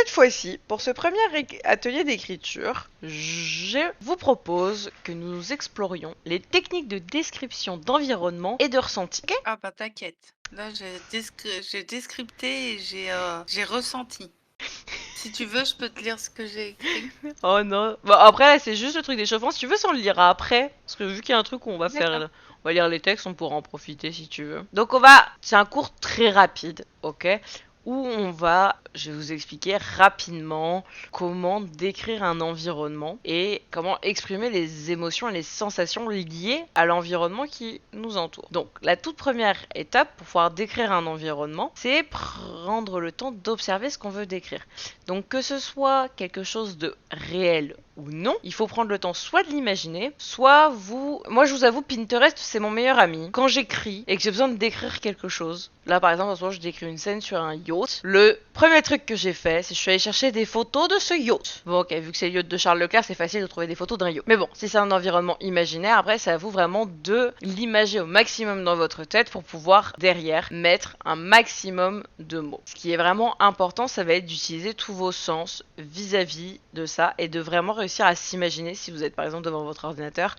cette fois-ci, pour ce premier atelier d'écriture, je vous propose que nous explorions les techniques de description d'environnement et de ressenti. Ok? Ah bah t'inquiète. Là, j'ai descripté et j'ai ressenti. Si tu veux, je peux te lire ce que j'ai écrit. Oh non. Bon, après, c'est juste le truc d'échauffement. Si tu veux, ça on le lira après. Parce que vu qu'il y a un truc où on va D'accord. faire. On va lire les textes, on pourra en profiter si tu veux. Donc on va. C'est un cours très rapide, ok? Où on va. Je vais vous expliquer rapidement comment décrire un environnement et comment exprimer les émotions et les sensations liées à l'environnement qui nous entoure. Donc la toute première étape pour pouvoir décrire un environnement, c'est prendre le temps d'observer ce qu'on veut décrire. Donc que ce soit quelque chose de réel ou non, il faut prendre le temps soit de l'imaginer, soit vous... Moi je vous avoue, Pinterest c'est mon meilleur ami. Quand j'écris et que j'ai besoin de décrire quelque chose, là par exemple en ce moment je décris une scène sur un yacht, le premier truc que j'ai fait, c'est que je suis allée chercher des photos de ce yacht. Bon ok, vu que c'est le yacht de Charles Leclerc, c'est facile de trouver des photos d'un yacht. Mais bon, si c'est un environnement imaginaire, après c'est à vous vraiment de l'imager au maximum dans votre tête pour pouvoir derrière mettre un maximum de mots. Ce qui est vraiment important, ça va être d'utiliser tous vos sens vis-à-vis de ça et de vraiment réussir à s'imaginer, si vous êtes par exemple devant votre ordinateur,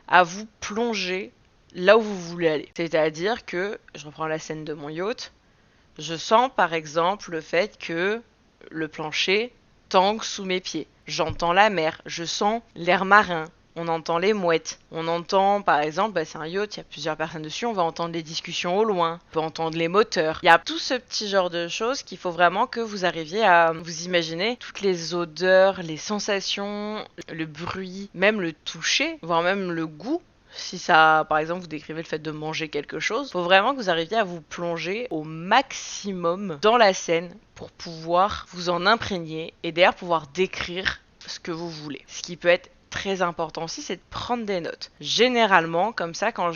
à vous plonger là où vous voulez aller. C'est-à-dire que, je reprends la scène de mon yacht, je sens par exemple le fait que le plancher tangue sous mes pieds. J'entends la mer, je sens l'air marin, on entend les mouettes. On entend, par exemple, c'est un yacht, il y a plusieurs personnes dessus, on va entendre les discussions au loin, on peut entendre les moteurs. Il y a tout ce petit genre de choses qu'il faut vraiment que vous arriviez à vous imaginer. Toutes les odeurs, les sensations, le bruit, même le toucher, voire même le goût. Si ça, par exemple, vous décrivez le fait de manger quelque chose, faut vraiment que vous arriviez à vous plonger au maximum dans la scène pour pouvoir vous en imprégner et derrière pouvoir décrire ce que vous voulez. Ce qui peut être très important aussi, c'est de prendre des notes. Généralement, comme ça, quand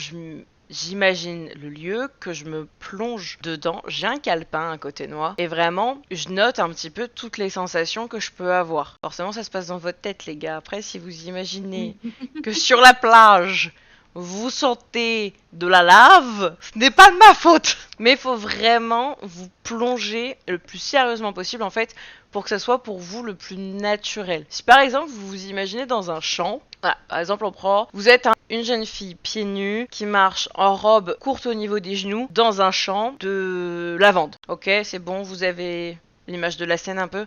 j'imagine le lieu, que je me plonge dedans, j'ai un calepin à côté de moi et vraiment, je note un petit peu toutes les sensations que je peux avoir. Forcément, ça se passe dans votre tête, les gars. Après, si vous imaginez que sur la plage, vous sentez de la lave, ce n'est pas de ma faute. Mais il faut vraiment vous plonger le plus sérieusement possible, en fait, pour que ça soit pour vous le plus naturel. Si par exemple vous vous imaginez dans un champ, voilà, par exemple on prend, vous êtes une jeune fille pieds nus qui marche en robe courte au niveau des genoux dans un champ de lavande. Ok, c'est bon, vous avez l'image de la scène un peu.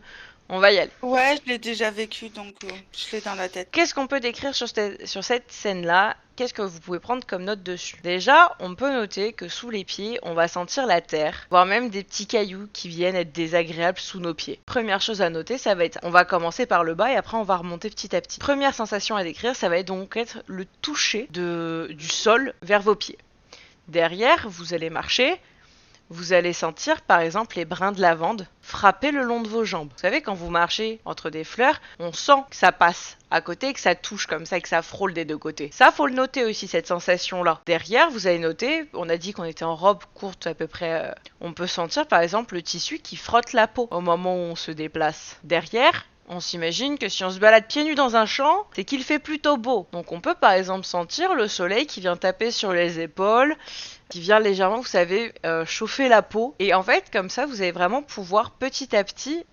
On va y aller. Ouais, je l'ai déjà vécu, donc je l'ai dans la tête. Qu'est-ce qu'on peut décrire sur cette scène-là? Qu'est-ce que vous pouvez prendre comme note dessus? Déjà, on peut noter que sous les pieds, on va sentir la terre, voire même des petits cailloux qui viennent être désagréables sous nos pieds. Première chose à noter, ça va être, on va commencer par le bas et après on va remonter petit à petit. Première sensation à décrire, ça va donc être le toucher du sol vers vos pieds. Derrière, vous allez marcher. Vous allez sentir par exemple les brins de lavande frapper le long de vos jambes. Vous savez, quand vous marchez entre des fleurs, on sent que ça passe à côté, que ça touche comme ça, que ça frôle des deux côtés. Ça, faut le noter aussi, cette sensation-là. Derrière, vous allez noter, on a dit qu'on était en robe courte à peu près. On peut sentir par exemple le tissu qui frotte la peau au moment où on se déplace. Derrière, on s'imagine que si on se balade pieds nus dans un champ, c'est qu'il fait plutôt beau. Donc on peut par exemple sentir le soleil qui vient taper sur les épaules, qui vient légèrement, vous savez, chauffer la peau. Et en fait, comme ça, vous allez vraiment pouvoir petit à petit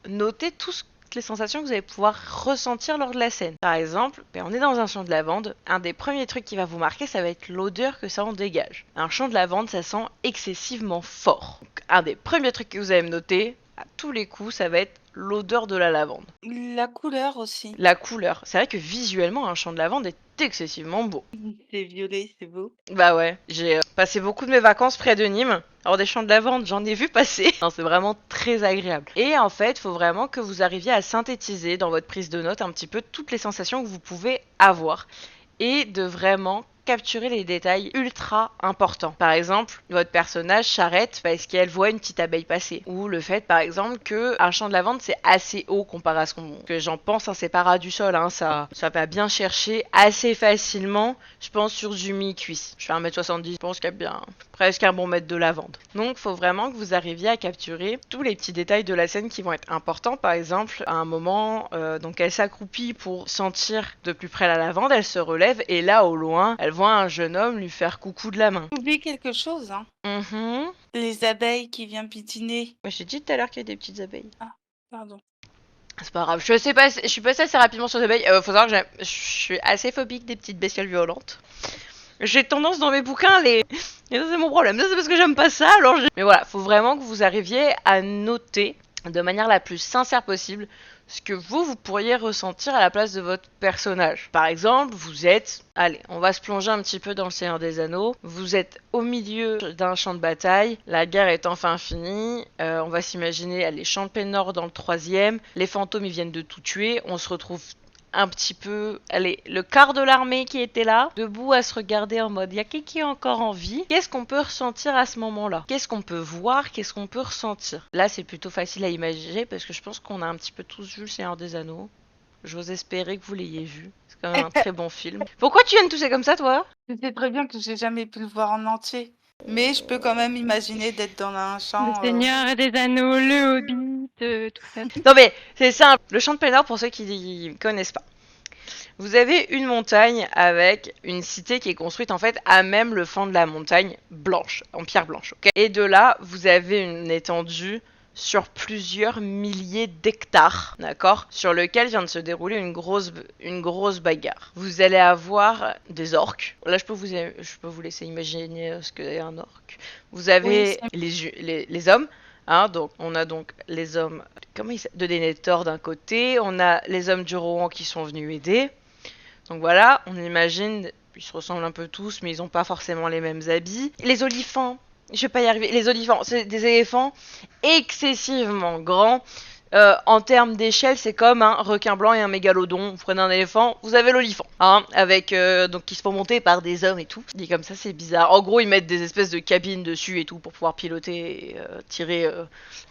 noter toutes les sensations que vous allez pouvoir ressentir lors de la scène. Par exemple, on est dans un champ de lavande. Un des premiers trucs qui va vous marquer, ça va être l'odeur que ça en dégage. Un champ de lavande, ça sent excessivement fort. Donc, un des premiers trucs que vous allez me noter, à tous les coups, ça va être l'odeur de la lavande. La couleur aussi. La couleur. C'est vrai que visuellement, un champ de lavande est excessivement beau. C'est violet, c'est beau. Bah ouais, j'ai passé beaucoup de mes vacances près de Nîmes. Alors des champs de lavande, j'en ai vu passer. Non, c'est vraiment très agréable. Et en fait, il faut vraiment que vous arriviez à synthétiser dans votre prise de notes un petit peu toutes les sensations que vous pouvez avoir et de vraiment capturer les détails ultra importants. Par exemple, votre personnage s'arrête parce qu'elle voit une petite abeille passer. Ou le fait, par exemple, que un champ de lavande, c'est assez haut comparé à ce que j'en pense, c'est pas ras du sol, ça va bien chercher assez facilement, je pense, sur du mi-cuisse. Je fais 1m70, je pense qu'il y a bien presque un bon mètre de lavande. Donc, faut vraiment que vous arriviez à capturer tous les petits détails de la scène qui vont être importants. Par exemple, à un moment, donc elle s'accroupit pour sentir de plus près la lavande, elle se relève et là, au loin, elle voit un jeune homme lui faire coucou de la main. Oublie quelque chose, hein. Mhm. Les abeilles qui viennent pitiner. Moi, j'ai dit tout à l'heure qu'il y a des petites abeilles. Ah, Pardon. C'est pas grave. Je suis passée assez rapidement sur ce bail. Faut savoir que je suis assez phobique des petites bestioles violentes. J'ai tendance dans mes bouquins les. Et ça c'est mon problème. Ça c'est parce que j'aime pas ça. Mais voilà, faut vraiment que vous arriviez à noter de manière la plus sincère possible ce que vous pourriez ressentir à la place de votre personnage. Par exemple, vous êtes... Allez, on va se plonger un petit peu dans le Seigneur des Anneaux. Vous êtes au milieu d'un champ de bataille. La guerre est enfin finie. On va s'imaginer les champs de Pénor dans le 3e. Les fantômes, ils viennent de tout tuer. On se retrouve un petit peu, allez, le quart de l'armée qui était là, debout à se regarder en mode, il y a qui est encore en vie. Qu'est-ce qu'on peut ressentir à ce moment-là? Qu'est-ce qu'on peut voir? Qu'est-ce qu'on peut ressentir? Là, c'est plutôt facile à imaginer parce que je pense qu'on a un petit peu tous vu le Seigneur des Anneaux. J'ose espérer que vous l'ayez vu. C'est quand même un très bon film. Pourquoi tu viens de tousser comme ça, toi? Je sais très bien que j'ai jamais pu le voir en entier. Mais je peux quand même imaginer d'être dans un champ. Le Seigneur des Anneaux, le Hobbit, tout ça. Non mais, c'est simple. Le champ de Pénor, pour ceux qui ne connaissent pas. Vous avez une montagne avec une cité qui est construite en fait à même le flanc de la montagne blanche, en pierre blanche. Okay, et de là, vous avez une étendue sur plusieurs milliers d'hectares, d'accord, sur lequel vient de se dérouler une grosse bagarre. Vous allez avoir des orques. Là, je peux vous laisser imaginer ce qu'est un orque. Vous avez les hommes. Hein, donc, on a donc les hommes de Denethor d'un côté, on a les hommes du Rohan qui sont venus aider. Donc voilà, on imagine, ils se ressemblent un peu tous, mais ils n'ont pas forcément les mêmes habits. Les olifants, je vais pas y arriver. Les olifants, c'est des éléphants excessivement grands. En termes d'échelle, c'est comme un requin blanc et un mégalodon. Vous prenez un éléphant, vous avez l'olifant, hein, avec donc qui se font monter par des hommes et tout. Dit comme ça, c'est bizarre. En gros, ils mettent des espèces de cabines dessus et tout pour pouvoir piloter et tirer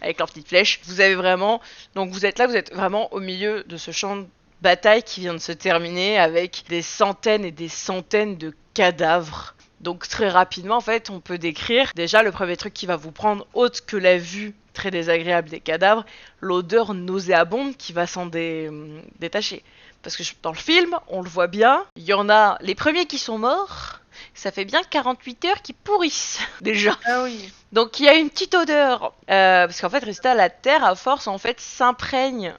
avec leurs petites flèches. Vous avez vraiment, donc vous êtes vraiment au milieu de ce champ de bataille qui vient de se terminer avec des centaines et des centaines de cadavres. Donc très rapidement, en fait, on peut décrire déjà le premier truc qui va vous prendre, autre que la vue très désagréable des cadavres, l'odeur nauséabonde qui va s'en détacher. Parce que dans le film, on le voit bien, il y en a les premiers qui sont morts, ça fait bien 48 heures qu'ils pourrissent déjà. Ah oui. Donc il y a une petite odeur, parce qu'en fait, résultat, la terre à force en fait s'imprègne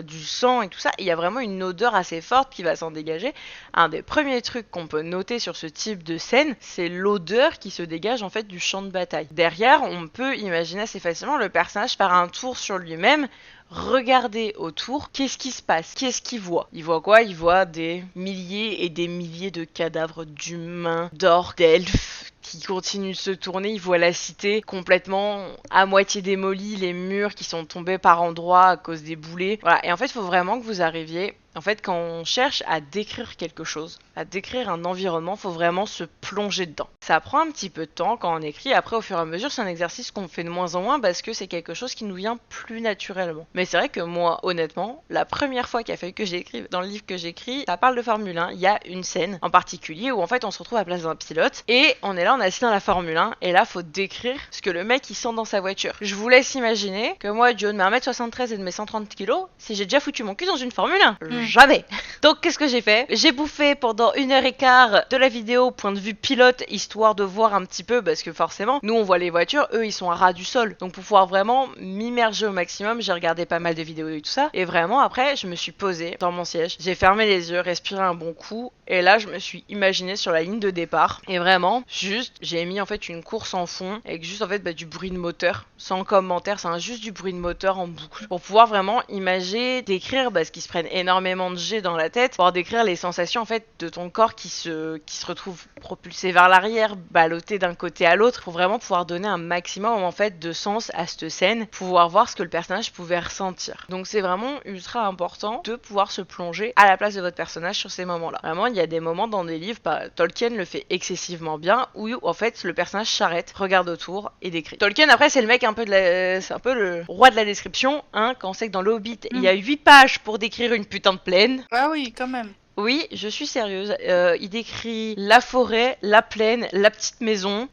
du sang et tout ça, il y a vraiment une odeur assez forte qui va s'en dégager. Un des premiers trucs qu'on peut noter sur ce type de scène, c'est l'odeur qui se dégage en fait du champ de bataille. Derrière, on peut imaginer assez facilement le personnage faire un tour sur lui-même, regarder autour, qu'est-ce qui se passe, qu'est-ce qu'il voit. Il voit quoi? Il voit des milliers et des milliers de cadavres d'humains, d'orques, d'elfes qui continuent de se tourner. Il voit la cité complètement à moitié démolie, les murs qui sont tombés par endroits à cause des boulets. Voilà. Et en fait, il faut vraiment que vous arriviez... En fait, quand on cherche à décrire quelque chose, à décrire un environnement, il faut vraiment se plonger dedans. Ça prend un petit peu de temps quand on écrit. Après, au fur et à mesure, c'est un exercice qu'on fait de moins en moins parce que c'est quelque chose qui nous vient plus naturellement. Mais c'est vrai que moi, honnêtement, la première fois qu'il a fallu que j'écrive, dans le livre que j'écris, ça parle de Formule 1, il y a une scène en particulier où en fait on se retrouve à la place d'un pilote et on est là, on est assis dans la Formule 1 et là, faut décrire ce que le mec il sent dans sa voiture. Je vous laisse imaginer que moi, Joe de mes 1m73 et de mes 130 kg, si j'ai déjà foutu mon cul dans une Formule 1. Jamais. Donc qu'est-ce que j'ai fait? J'ai bouffé pendant 1h15 de la vidéo point de vue pilote, histoire de voir un petit peu, parce que forcément, nous on voit les voitures, eux ils sont à ras du sol. Donc pour pouvoir vraiment m'immerger au maximum, j'ai regardé pas mal de vidéos et tout ça. Et vraiment après, je me suis posée dans mon siège, j'ai fermé les yeux, respiré un bon coup, et là je me suis imaginée sur la ligne de départ. Et vraiment, juste, j'ai mis en fait une course en fond, avec juste en fait du bruit de moteur, sans commentaire, c'est juste du bruit de moteur en boucle. Pour pouvoir vraiment imaginer, décrire, parce qu'ils se prennent énormément de jets dans la tête, pouvoir décrire les sensations en fait de ton corps qui se retrouve propulsé vers l'arrière, ballotté d'un côté à l'autre, pour vraiment pouvoir donner un maximum en fait de sens à cette scène, pouvoir voir ce que le personnage pouvait ressentir. Donc c'est vraiment ultra important de pouvoir se plonger à la place de votre personnage sur ces moments-là. Vraiment, il y a des moments dans des livres, Tolkien le fait excessivement bien, où en fait le personnage s'arrête, regarde autour et décrit. Tolkien après c'est le mec un peu c'est un peu le roi de la description, hein, quand on sait que dans le Hobbit il y a 8 pages pour décrire une putain de plaine. Ah oui, quand même. Oui, je suis sérieuse. Il décrit la forêt, la plaine, la petite maison.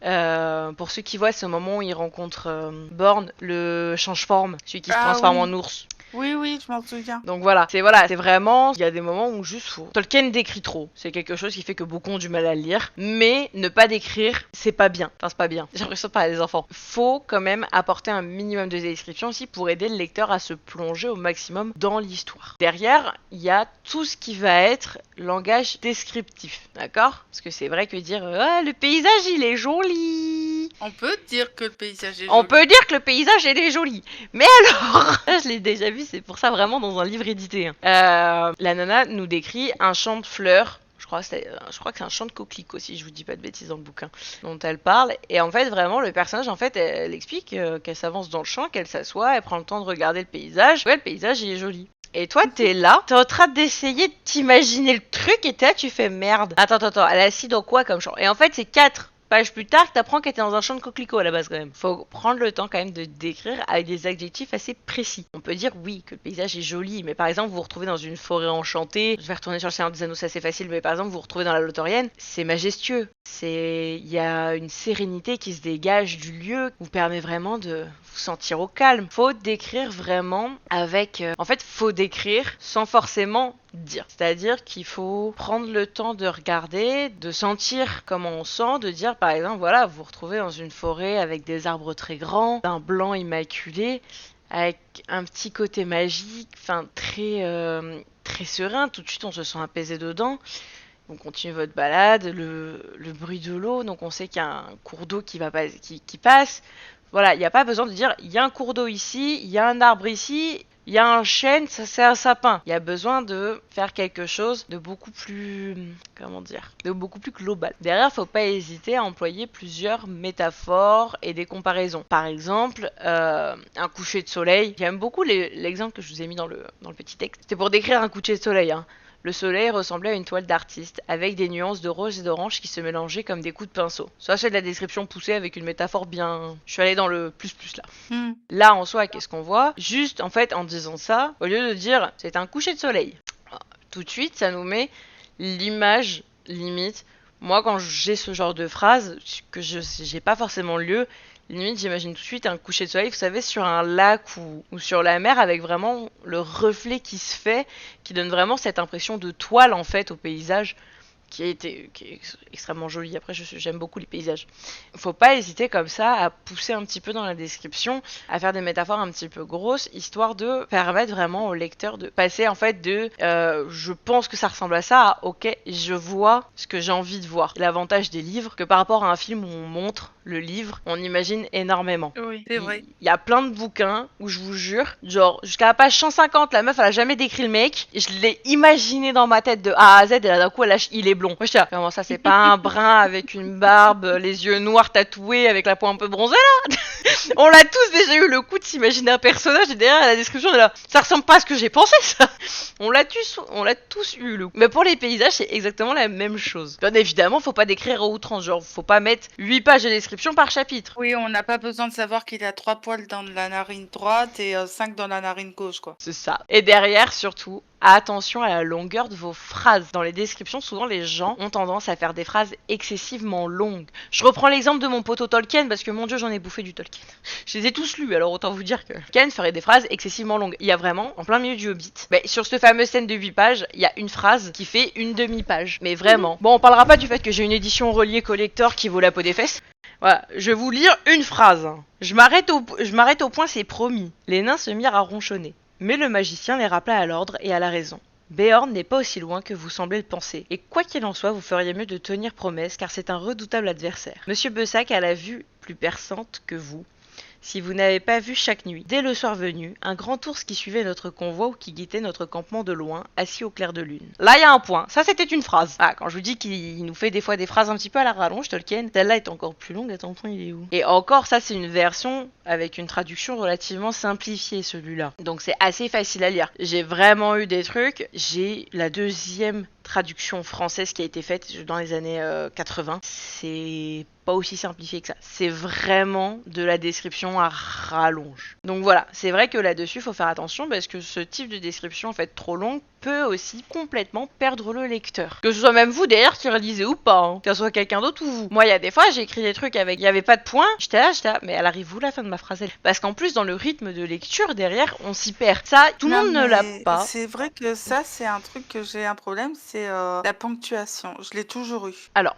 Pour ceux qui voient, c'est au moment où il rencontre Born, le change-forme, celui qui se transforme en ours. Oui, je m'en souviens. Donc c'est vraiment, il y a des moments où juste Tolkien décrit trop. C'est quelque chose qui fait que beaucoup ont du mal à le lire. Mais ne pas décrire, c'est pas bien. Enfin, c'est pas bien. J'ai l'impression de parler des enfants. Faut quand même apporter un minimum de description aussi pour aider le lecteur à se plonger au maximum dans l'histoire. Derrière, il y a tout ce qui va être langage descriptif. D'accord? Parce que c'est vrai que dire ah, le paysage il est joli. On peut dire que le paysage est On joli. peut dire que le paysage il est joli. Mais alors, je l'ai déjà vu, c'est pour ça vraiment dans un livre édité. Hein. La nana nous décrit un champ de fleurs. Je crois que c'est un champ de coquelicots, si je vous dis pas de bêtises dans le bouquin dont elle parle. Et en fait, vraiment, le personnage, en fait, elle explique qu'elle s'avance dans le champ, qu'elle s'assoit, elle prend le temps de regarder le paysage. Ouais, le paysage, il est joli. Et toi, t'es là, t'es en train d'essayer de t'imaginer le truc, et t'es là, tu fais merde. Attends, elle est assise dans quoi comme champ? Et en fait, c'est 4 pages plus tard, t'apprends qu'elle était dans un champ de coquelicots à la base quand même. Faut prendre le temps quand même de décrire avec des adjectifs assez précis. On peut dire oui que le paysage est joli, mais par exemple vous vous retrouvez dans une forêt enchantée. Je vais retourner sur le Seigneur des Anneaux, c'est assez facile, mais par exemple vous vous retrouvez dans la Lothorienne, c'est majestueux. Il y a une sérénité qui se dégage du lieu, qui vous permet vraiment de vous sentir au calme. Faut décrire vraiment avec, en fait, faut décrire sans forcément dire. C'est-à-dire qu'il faut prendre le temps de regarder, de sentir comment on sent, de dire par exemple, voilà, vous vous retrouvez dans une forêt avec des arbres très grands, d'un blanc immaculé, avec un petit côté magique, enfin très serein, tout de suite on se sent apaisé dedans. On continue votre balade, le bruit de l'eau, donc on sait qu'il y a un cours d'eau qui passe. Voilà, il n'y a pas besoin de dire, il y a un cours d'eau ici, il y a un arbre ici, il y a un chêne, ça c'est un sapin. Il y a besoin de faire quelque chose de beaucoup plus, de beaucoup plus global. Derrière, faut pas hésiter à employer plusieurs métaphores et des comparaisons. Par exemple, un coucher de soleil. J'aime beaucoup l'exemple que je vous ai mis dans le petit texte. C'était pour décrire un coucher de soleil, hein. Le soleil ressemblait à une toile d'artiste, avec des nuances de rose et d'orange qui se mélangeaient comme des coups de pinceau. Ça, c'est de la description poussée avec une métaphore bien... Je suis allée dans le plus là. Là, en soi, qu'est-ce qu'on voit? Juste, en fait, en disant ça, au lieu de dire c'est un coucher de soleil, tout de suite, ça nous met l'image limite. Moi, quand j'ai ce genre de phrase, que j'ai pas forcément lieu, limite, j'imagine tout de suite un coucher de soleil, vous savez, sur un lac ou sur la mer, avec vraiment le reflet qui se fait, qui donne vraiment cette impression de toile, en fait, au paysage, qui est extrêmement joli. Après, j'aime beaucoup les paysages. Faut pas hésiter comme ça à pousser un petit peu dans la description, à faire des métaphores un petit peu grosses, histoire de permettre vraiment au lecteur de passer en fait de je pense que ça ressemble à ça à ok, je vois ce que j'ai envie de voir. L'avantage des livres, que par rapport à un film où on montre le livre, on imagine énormément. Oui, c'est vrai. Il y a plein de bouquins où je vous jure, genre jusqu'à la page 150, la meuf elle a jamais décrit le mec, et je l'ai imaginé dans ma tête de A à Z, et là d'un coup il est blond. Moi je dis comment ça, c'est pas un brun avec une barbe, les yeux noirs tatoués avec la peau un peu bronzée là? On l'a tous déjà eu le coup de s'imaginer un personnage et derrière la description on est là, ça ressemble pas à ce que j'ai pensé ça. On l'a tous eu le coup. Mais pour les paysages c'est exactement la même chose. Bien évidemment faut pas décrire à outrance, genre faut pas mettre 8 pages de description par chapitre. Oui, on n'a pas besoin de savoir qu'il a 3 poils dans la narine droite et 5 dans la narine gauche, quoi. C'est ça. Et derrière, surtout, attention à la longueur de vos phrases. Dans les descriptions, souvent les gens ont tendance à faire des phrases excessivement longues. Je reprends l'exemple de mon poteau Tolkien, parce que mon dieu, j'en ai bouffé du Tolkien. Je les ai tous lus, alors autant vous dire que Tolkien ferait des phrases excessivement longues. Il y a vraiment, en plein milieu du Hobbit, sur cette fameuse scène de 8 pages, il y a une phrase qui fait une demi-page. Mais vraiment. Bon, on parlera pas du fait que j'ai une édition reliée collector qui vaut la peau des fesses. Voilà, je vais vous lire une phrase. Je m'arrête au point, c'est promis. Les nains se mirent à ronchonner. Mais le magicien les rappela à l'ordre et à la raison. Béorn n'est pas aussi loin que vous semblez le penser, et quoi qu'il en soit, vous feriez mieux de tenir promesse, car c'est un redoutable adversaire. Monsieur Bessac a la vue plus perçante que vous, si vous n'avez pas vu chaque nuit, dès le soir venu, un grand ours qui suivait notre convoi ou qui guettait notre campement de loin, assis au clair de lune. Là, il y a un point. Ça, c'était une phrase. Ah, quand je vous dis qu'il nous fait des fois des phrases un petit peu à la rallonge, Tolkien, celle-là est encore plus longue. Attends, il est où? Et encore, ça, c'est une version avec une traduction relativement simplifiée, celui-là. Donc, c'est assez facile à lire. J'ai vraiment eu des trucs. J'ai la deuxième traduction française qui a été faite dans les années 80. C'est pas aussi simplifié que ça. C'est vraiment de la description à rallonge. Donc voilà, c'est vrai que là-dessus, il faut faire attention parce que ce type de description en fait trop longue peut aussi complètement perdre le lecteur. Que ce soit même vous d'ailleurs qui relisez ou pas, hein. Que ce soit quelqu'un d'autre ou vous. Moi, il y a des fois, j'ai écrit des trucs avec, il y avait pas de points, j'étais là, mais elle arrive où la fin de ma phrase elle Parce qu'en plus, dans le rythme de lecture derrière, on s'y perd. Ça, tout le monde ne l'a pas. C'est vrai que ça, c'est un truc que j'ai un problème, c'est la ponctuation. Je l'ai toujours eu. Alors,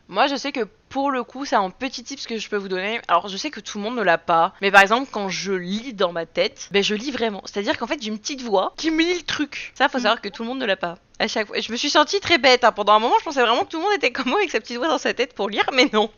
moi, je sais que pour le coup, c'est un petit tip que je peux vous donner. Alors, je sais que tout le monde ne l'a pas. Mais par exemple, quand je lis dans ma tête, je lis vraiment. C'est-à-dire qu'en fait, j'ai une petite voix qui me lit le truc. Ça, faut savoir que tout le monde ne l'a pas. À chaque fois. Et je me suis sentie très bête. Pendant un moment, je pensais vraiment que tout le monde était comme moi avec sa petite voix dans sa tête pour lire. Mais non.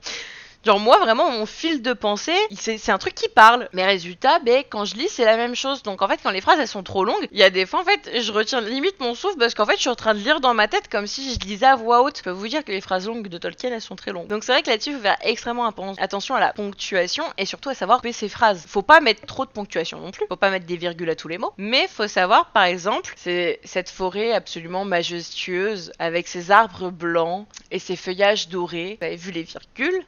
Genre moi vraiment mon fil de pensée c'est un truc qui parle. Mais résultat quand je lis c'est la même chose. Donc en fait quand les phrases elles sont trop longues, il y a des fois en fait je retiens limite mon souffle parce qu'en fait je suis en train de lire dans ma tête comme si je lisais à voix haute. Je peux vous dire que les phrases longues de Tolkien elles sont très longues. Donc c'est vrai que là-dessus il faut faire extrêmement attention à la ponctuation et surtout à savoir couper ses phrases. Faut pas mettre trop de ponctuation non plus. Faut pas mettre des virgules à tous les mots. Mais faut savoir par exemple c'est cette forêt absolument majestueuse avec ses arbres blancs et ses feuillages dorés. Vous avez vu les virgules?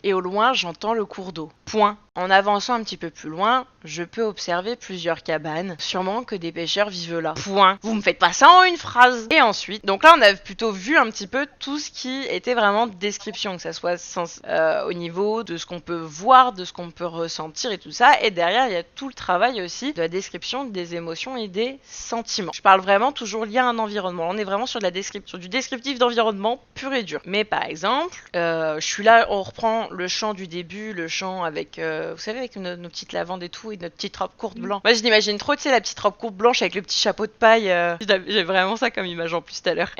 Et au loin, j'entends le cours d'eau. Point. En avançant un petit peu plus loin, je peux observer plusieurs cabanes. Sûrement que des pêcheurs vivent là. Point. Vous me faites pas ça en une phrase. Et ensuite, donc là, on a plutôt vu un petit peu tout ce qui était vraiment description, que ça soit au niveau de ce qu'on peut voir, de ce qu'on peut ressentir et tout ça. Et derrière, il y a tout le travail aussi de la description des émotions et des sentiments. Je parle vraiment toujours lié à un environnement. On est vraiment sur du descriptif d'environnement pur et dur. Mais par exemple, je suis là, on reprend le chant du début, le chant avec, vous savez, avec nos petites lavandes et tout, et notre petite robe courte blanche. Moi, je l'imagine trop, tu sais, la petite robe courte blanche avec le petit chapeau de paille. J'ai vraiment ça comme image en plus tout à l'heure.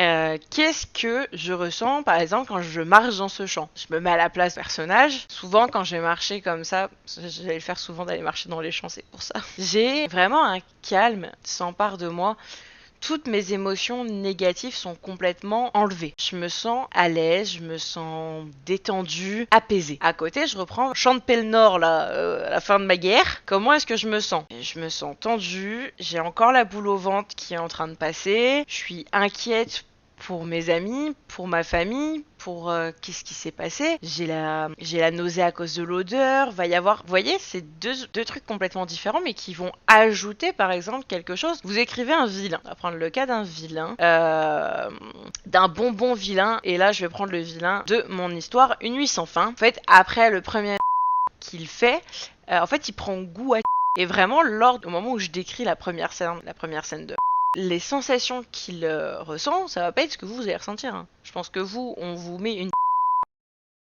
Qu'est-ce que je ressens, par exemple, quand je marche dans ce champ? Je me mets à la place du personnage. Souvent, quand je vais marcher comme ça, j'allais le faire souvent d'aller marcher dans les champs, c'est pour ça. J'ai vraiment un calme qui s'empare de moi. Toutes mes émotions négatives sont complètement enlevées. Je me sens à l'aise, je me sens détendue, apaisée. À côté, je reprends Chant de Pelennor, là, à la fin de ma guerre. Comment est-ce que je me sens? Je me sens tendue, j'ai encore la boule au ventre qui est en train de passer, je suis inquiète pour mes amis, pour ma famille, pour qu'est-ce qui s'est passé. J'ai la nausée à cause de l'odeur. Va y avoir, vous voyez, c'est deux trucs complètement différents, mais qui vont ajouter, par exemple, quelque chose. Vous écrivez un vilain. On va prendre le cas d'un vilain, d'un bonbon vilain. Et là, je vais prendre le vilain de mon histoire, Une nuit sans fin. En fait, après le premier qu'il fait, en fait, il prend goût à. Et vraiment, au moment où je décris la première scène de les sensations qu'il ressent, ça va pas être ce que vous allez ressentir. Hein. Je pense que on vous met une...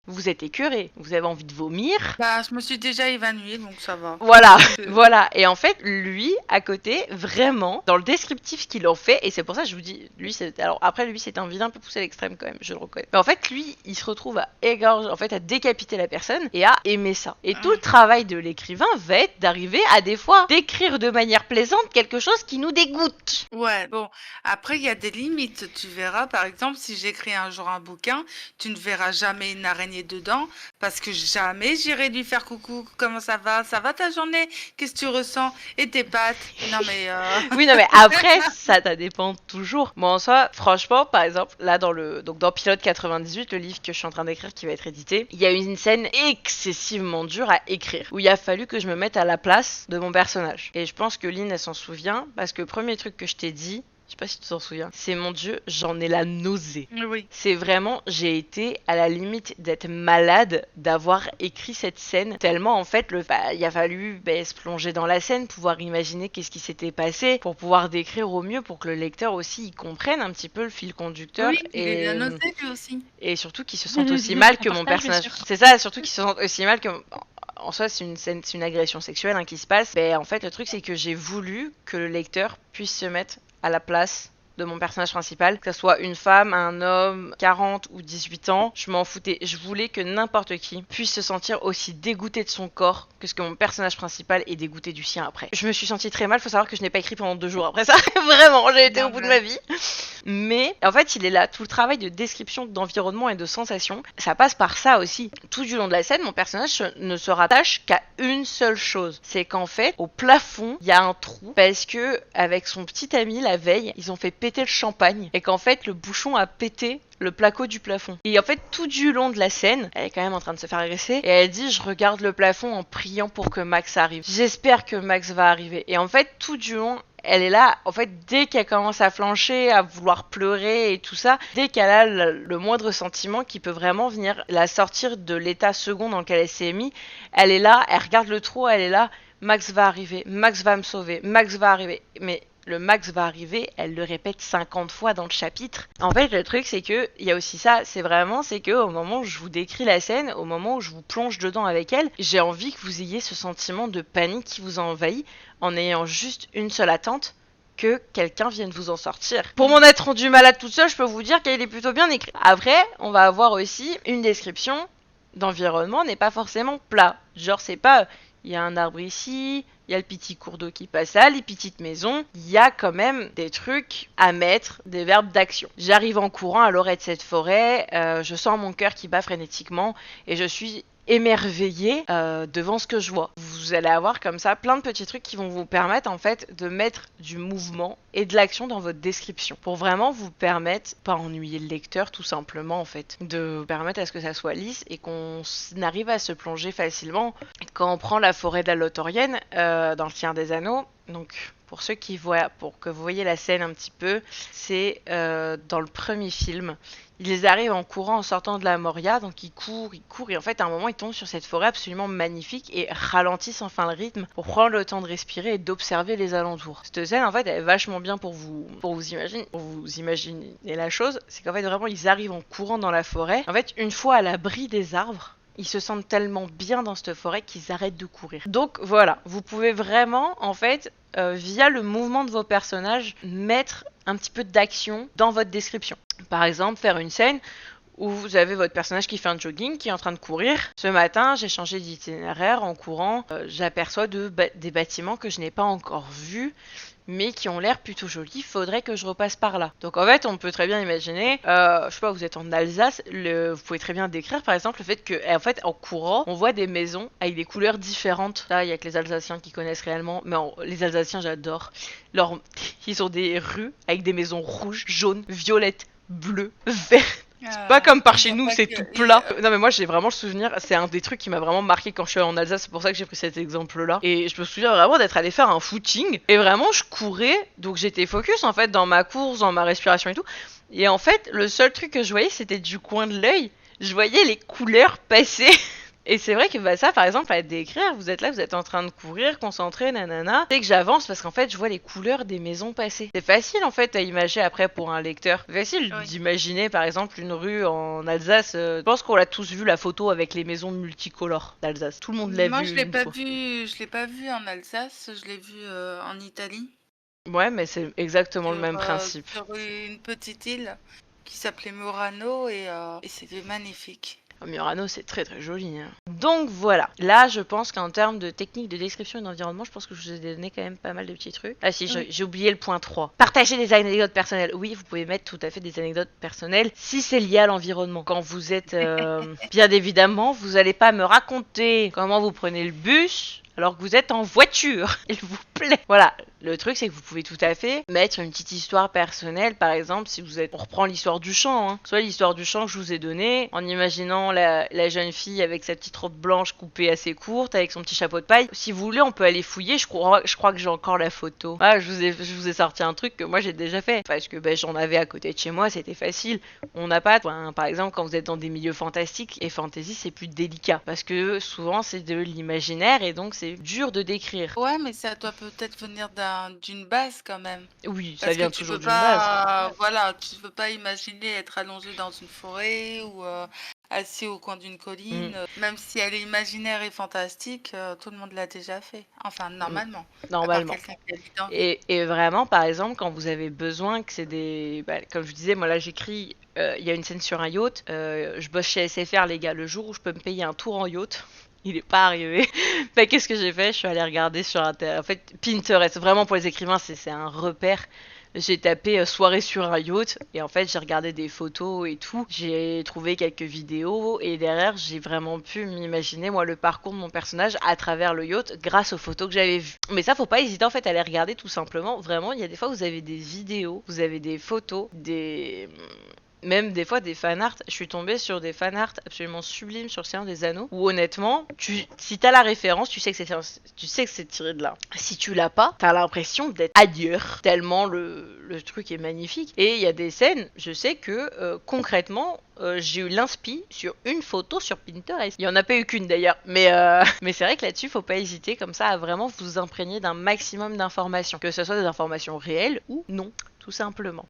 Vous êtes écœuré, vous avez envie de vomir. Je me suis déjà évanouie, donc ça va. Voilà, voilà. Et en fait, lui, à côté, vraiment, dans le descriptif qu'il en fait, et c'est pour ça que je vous dis, alors après, lui, c'est un vilain un peu poussé à l'extrême quand même, je le reconnais. Mais en fait, lui, il se retrouve à égorger, en fait, à décapiter la personne et à aimer ça. Et tout le travail de l'écrivain va être d'arriver à des fois d'écrire de manière plaisante quelque chose qui nous dégoûte. Ouais, bon, après, il y a des limites. Tu verras, par exemple, si j'écris un jour un bouquin, tu ne verras jamais une araignée dedans parce que jamais j'irai lui faire coucou, comment ça va ta journée, qu'est-ce que tu ressens et tes pattes. Non mais oui, non mais après ça dépend toujours. Moi en soi, franchement, par exemple, là dans Pilote 98, le livre que je suis en train d'écrire qui va être édité, il y a une scène excessivement dure à écrire où il a fallu que je me mette à la place de mon personnage. Et je pense que Lynn elle s'en souvient parce que le premier truc que je t'ai dit, je sais pas si tu t'en souviens. C'est mon Dieu, j'en ai la nausée. Oui. C'est vraiment, j'ai été à la limite d'être malade d'avoir écrit cette scène. Tellement en fait, il a fallu se plonger dans la scène, pouvoir imaginer qu'est-ce qui s'était passé, pour pouvoir décrire au mieux, pour que le lecteur aussi il comprenne un petit peu le fil conducteur. Oui, il est bien noté lui aussi. Et surtout qu'il se sente aussi mal que mon personnage. C'est ça, surtout qu'il se sente aussi mal que. En soi, c'est une agression sexuelle qui se passe. En fait, le truc, c'est que j'ai voulu que le lecteur puisse se mettre à la place de mon personnage principal, que ce soit une femme, un homme, 40 ou 18 ans, je m'en foutais. Je voulais que n'importe qui puisse se sentir aussi dégoûté de son corps que ce que mon personnage principal est dégoûté du sien après. Je me suis sentie très mal, faut savoir que je n'ai pas écrit pendant 2 jours après ça. Vraiment, j'ai été au bout de ma vie. Mais en fait, il est là, tout le travail de description d'environnement et de sensation, ça passe par ça aussi. Tout du long de la scène, mon personnage ne se rattache qu'à une seule chose. C'est qu'en fait, au plafond, il y a un trou parce que avec son petit ami, la veille, ils ont fait péter le champagne et qu'en fait, le bouchon a pété le placo du plafond. Et en fait, tout du long de la scène, elle est quand même en train de se faire agresser, et elle dit, je regarde le plafond en priant pour que Max arrive. J'espère que Max va arriver. Et en fait, tout du long, elle est là, en fait, dès qu'elle commence à flancher, à vouloir pleurer et tout ça, dès qu'elle a le moindre sentiment qui peut vraiment venir la sortir de l'état second dans lequel elle s'est mis, elle est là, elle regarde le trou, elle est là, Max va arriver, Max va me sauver, Max va arriver. Mais le Max va arriver, elle le répète 50 fois dans le chapitre. En fait, le truc, c'est que, il y a aussi ça, c'est que au moment où je vous décris la scène, au moment où je vous plonge dedans avec elle, j'ai envie que vous ayez ce sentiment de panique qui vous envahit en ayant juste une seule attente, que quelqu'un vienne vous en sortir. Pour m'en être rendu malade toute seule, je peux vous dire qu'elle est plutôt bien écrite. Après, on va avoir aussi une description d'environnement n'est pas forcément plat. Genre, c'est pas, il y a un arbre ici, il y a le petit cours d'eau qui passe là, les petites maisons. Il y a quand même des trucs à mettre, des verbes d'action. J'arrive en courant à l'orée de cette forêt, je sens mon cœur qui bat frénétiquement et je suis émerveillée devant ce que je vois. Vous allez avoir comme ça plein de petits trucs qui vont vous permettre en fait de mettre du mouvement et de l'action dans votre description pour vraiment vous permettre, pas ennuyer le lecteur tout simplement en fait, de permettre à ce que ça soit lisse et qu'on arrive à se plonger facilement. Quand on prend la forêt d'Alotorienne dans le Seigneur des Anneaux, donc pour ceux qui voient, pour que vous voyez la scène un petit peu, c'est dans le premier film. Ils arrivent en courant en sortant de la Moria, donc ils courent, et en fait à un moment ils tombent sur cette forêt absolument magnifique et ralentissent enfin le rythme pour prendre le temps de respirer et d'observer les alentours. Cette scène en fait elle est vachement bien pour vous imaginer la chose, c'est qu'en fait vraiment ils arrivent en courant dans la forêt. En fait une fois à l'abri des arbres, ils se sentent tellement bien dans cette forêt qu'ils arrêtent de courir. Donc voilà, vous pouvez vraiment, en fait, via le mouvement de vos personnages, mettre un petit peu d'action dans votre description. Par exemple, faire une scène où vous avez votre personnage qui fait un jogging, qui est en train de courir. Ce matin, j'ai changé d'itinéraire en courant. J'aperçois des bâtiments que je n'ai pas encore vus, mais qui ont l'air plutôt jolis, faudrait que je repasse par là. Donc en fait, on peut très bien imaginer, je sais pas, vous êtes en Alsace, vous pouvez très bien décrire par exemple le fait que, en fait, en courant, on voit des maisons avec des couleurs différentes. Là, il y a que les Alsaciens qui connaissent réellement, mais les Alsaciens, j'adore. Ils ont des rues avec des maisons rouges, jaunes, violettes, bleues, vertes. C'est pas comme par chez nous, c'est tout plat. Non mais moi j'ai vraiment le souvenir, c'est un des trucs qui m'a vraiment marqué quand je suis allée en Alsace, c'est pour ça que j'ai pris cet exemple-là. Et je me souviens vraiment d'être allée faire un footing, et vraiment je courais, donc j'étais focus en fait dans ma course, dans ma respiration et tout. Et en fait, le seul truc que je voyais, c'était du coin de l'œil, je voyais les couleurs passer. Et c'est vrai que ça, par exemple, à décrire, vous êtes là, vous êtes en train de courir, concentré, nanana. C'est que j'avance parce qu'en fait, je vois les couleurs des maisons passer. C'est facile, en fait, à imaginer après pour un lecteur. C'est facile d'imaginer, par exemple, une rue en Alsace. Je pense qu'on l'a tous vu, la photo avec les maisons multicolores d'Alsace. Tout le monde l'a vu. Moi, je l'ai pas vu en Alsace, je l'ai vu en Italie. Ouais, mais c'est exactement le même principe. Sur une petite île qui s'appelait Murano et c'était magnifique. Murano, c'est très très joli. Hein. Donc voilà. Là, je pense qu'en termes de technique de description et d'environnement, je pense que je vous ai donné quand même pas mal de petits trucs. Ah si, j'ai oublié le point 3. Partager des anecdotes personnelles. Oui, vous pouvez mettre tout à fait des anecdotes personnelles si c'est lié à l'environnement. Quand vous êtes... bien évidemment, vous n'allez pas me raconter comment vous prenez le bus alors que vous êtes en voiture. Il vous plaît. Voilà. Le truc, c'est que vous pouvez tout à fait mettre une petite histoire personnelle, par exemple, si vous êtes... On reprend l'histoire du chant, hein. Soit l'histoire du chant que je vous ai donnée, en imaginant la jeune fille avec sa petite robe blanche coupée assez courte, avec son petit chapeau de paille. Si vous voulez, on peut aller fouiller, je crois que j'ai encore la photo. Ah, je vous ai sorti un truc que moi j'ai déjà fait, parce que j'en avais à côté de chez moi, c'était facile. On n'a pas... par exemple, quand vous êtes dans des milieux fantastiques, et fantasy, c'est plus délicat, parce que souvent, c'est de l'imaginaire, et donc c'est dur de décrire. Ouais, mais ça doit peut-être venir d'une base quand même. Oui, ça Parce vient que toujours d'une base. Voilà, tu peux pas imaginer être allongé dans une forêt ou assis au coin d'une colline. Même si elle est imaginaire et fantastique, tout le monde l'a déjà fait. Enfin, normalement. Normalement. À part quelqu'un qui habite en ville. Et vraiment, par exemple, quand vous avez besoin que c'est des... comme je disais, moi là j'écris, il y a une scène sur un yacht. Je bosse chez SFR, les gars, le jour où je peux me payer un tour en yacht. Il est pas arrivé. Qu'est-ce que j'ai fait? Je suis allée regarder sur Internet. En fait, Pinterest, vraiment pour les écrivains, c'est un repère. J'ai tapé soirée sur un yacht et en fait j'ai regardé des photos et tout. J'ai trouvé quelques vidéos et derrière j'ai vraiment pu m'imaginer moi le parcours de mon personnage à travers le yacht grâce aux photos que j'avais vues. Mais ça faut pas hésiter en fait à les regarder tout simplement. Vraiment il y a des fois vous avez des vidéos, vous avez des photos, même des fois des fanarts. Je suis tombée sur des fanarts absolument sublimes sur le Seigneur des Anneaux, où honnêtement, si t'as la référence, tu sais que c'est tiré de là. Si tu l'as pas, t'as l'impression d'être ailleurs, tellement le truc est magnifique. Et il y a des scènes, je sais que concrètement, j'ai eu l'inspi sur une photo sur Pinterest. Il y en a pas eu qu'une d'ailleurs, mais c'est vrai que là-dessus, faut pas hésiter comme ça à vraiment vous imprégner d'un maximum d'informations, que ce soit des informations réelles ou non, tout simplement.